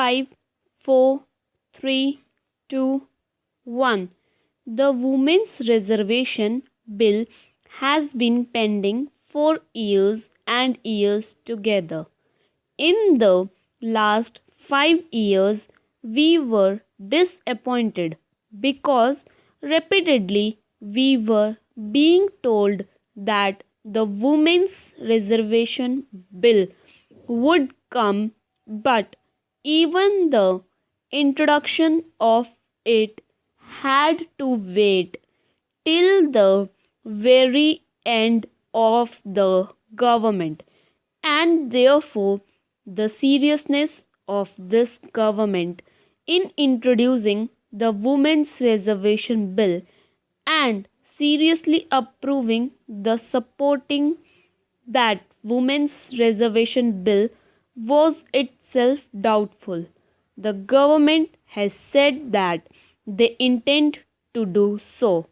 5, 4, 3, 2, 1. The Women's Reservation Bill has been pending for years and years together. In the last 5 years, we were disappointed because repeatedly we were being told that the Women's Reservation Bill would come, but even the introduction of it had to wait till the very end of the government, and therefore the seriousness of this government in introducing the Women's Reservation Bill and seriously approving the supporting that Women's Reservation Bill was itself doubtful. The government has said that they intend to do so.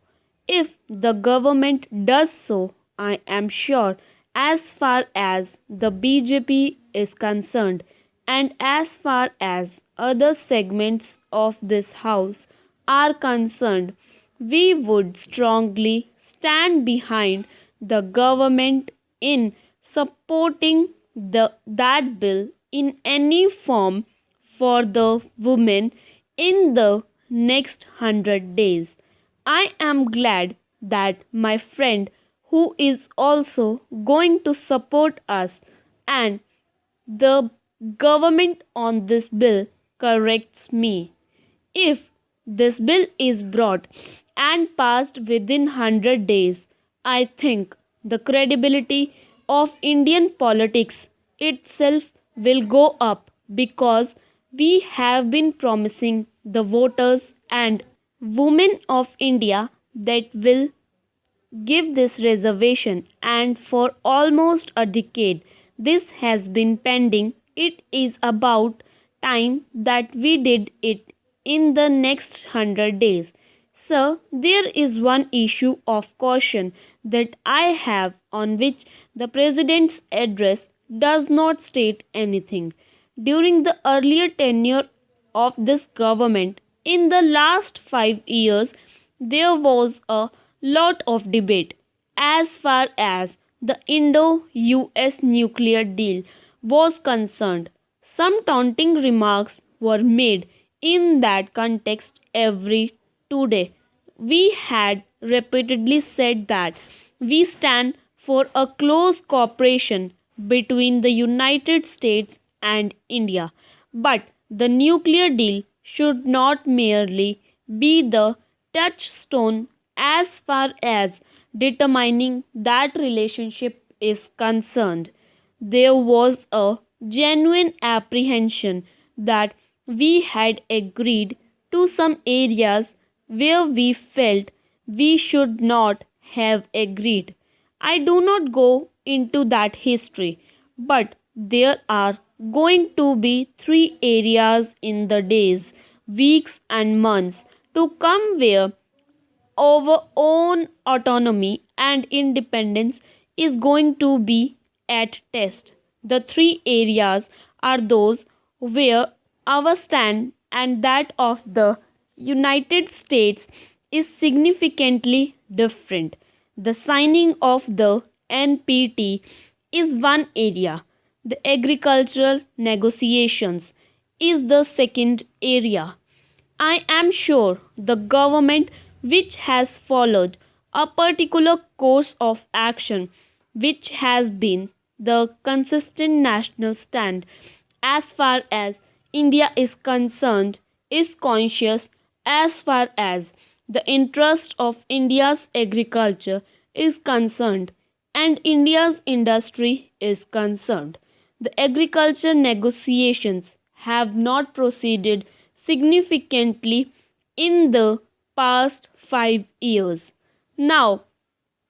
If the government does so, I am sure, as far as the BJP is concerned, and as far as other segments of this house are concerned, we would strongly stand behind the government in supporting that bill in any form for the women in the next 100 days. I am glad that my friend who is also going to support us and the government on this bill corrects me. If this bill is brought and passed within 100 days, I think the credibility of Indian politics itself will go up because we have been promising the voters and women of India that will give this reservation, and for almost a decade this has been pending. It is about time that we did it in the next 100 days. Sir, there is one issue of caution that I have on which the President's address does not state anything. During the earlier tenure of this government, in the last 5 years, there was a lot of debate as far as the Indo US nuclear deal was concerned. Some taunting remarks were made in that context every today. We had repeatedly said that we stand for a close cooperation between the United States and India, but the nuclear deal should not merely be the touchstone as far as determining that relationship is concerned. There was a genuine apprehension that we had agreed to some areas where we felt we should not have agreed. I do not go into that history, but there are going to be 3 areas in the days, weeks, and months to come where our own autonomy and independence is going to be at test. The 3 areas are those where our stand and that of the United States is significantly different. The signing of the NPT is one area. The agricultural negotiations is the second area. I am sure the government, which has followed a particular course of action, which has been the consistent national stand as far as India is concerned, is conscious as far as the interest of India's agriculture is concerned and India's industry is concerned. The agriculture negotiations have not proceeded significantly in the past 5 years. Now,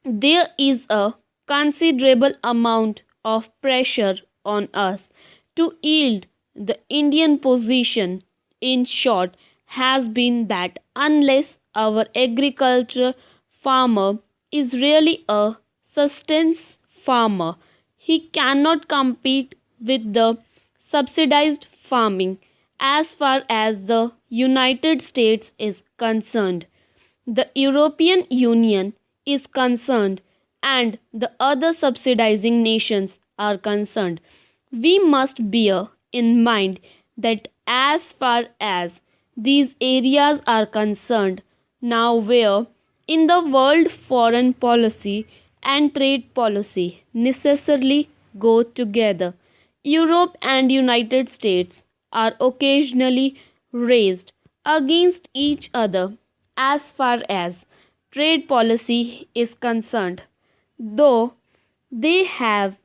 there is a considerable amount of pressure on us to yield. The Indian position, in short, has been that unless our agriculture farmer is really a sustenance farmer, he cannot compete with the subsidized farming, as far as the United States is concerned, the European Union is concerned, and the other subsidizing nations are concerned. We must bear in mind that as far as these areas are concerned, now where in the world foreign policy and trade policy necessarily go together. Europe and United States are occasionally raised against each other as far as trade policy is concerned, though they have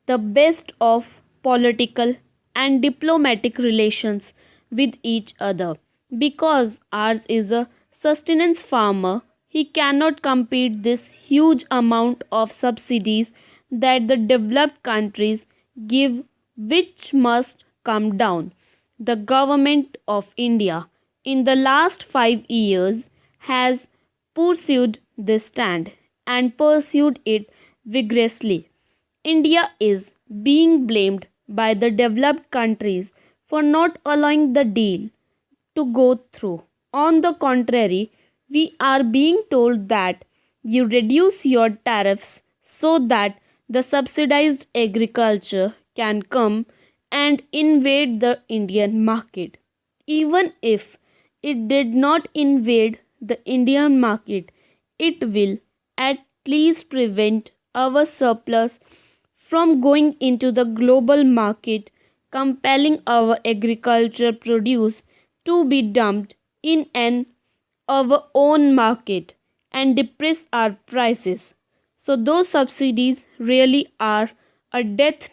the best of political and diplomatic relations with each other. Because ours is a sustenance farmer, he cannot compete this huge amount of subsidies that the developed countries give, which must come down. The government of India in the last 5 years has pursued this stand and pursued it vigorously. India is being blamed by the developed countries for not allowing the deal to go through. On the contrary, we are being told that you reduce your tariffs so that the subsidized agriculture can come and invade the Indian market. Even if it did not invade the Indian market, it will at least prevent our surplus from going into the global market, compelling our agriculture produce to be dumped in an our own market and depress our prices. So those subsidies really are a death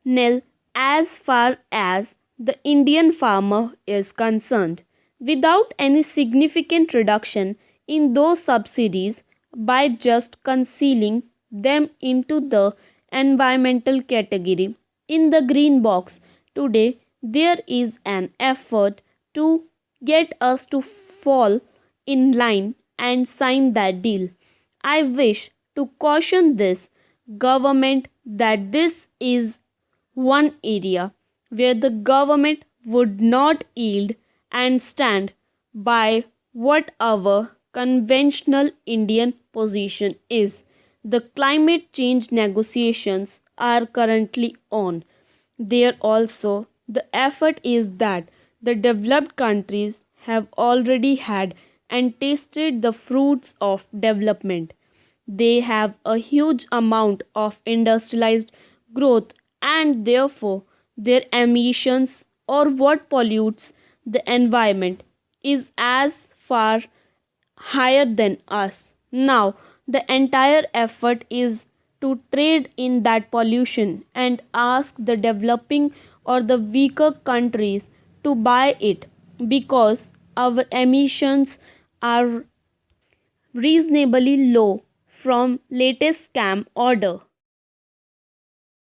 nil as far as the Indian farmer is concerned. Without any significant reduction in those subsidies, by just concealing them into the environmental category in the green box, today there is an effort to get us to fall in line and sign that deal. I wish to caution this government that this is one area where the government would not yield and stand by what our conventional Indian position is. The climate change negotiations are currently on. There also, the effort is that the developed countries have already had and tasted the fruits of development. They have a huge amount of industrialized growth, and therefore their emissions or what pollutes the environment is as far higher than us. Now, the entire effort is to trade in that pollution and ask the developing or the weaker countries to buy it because our emissions are reasonably low from latest scam order.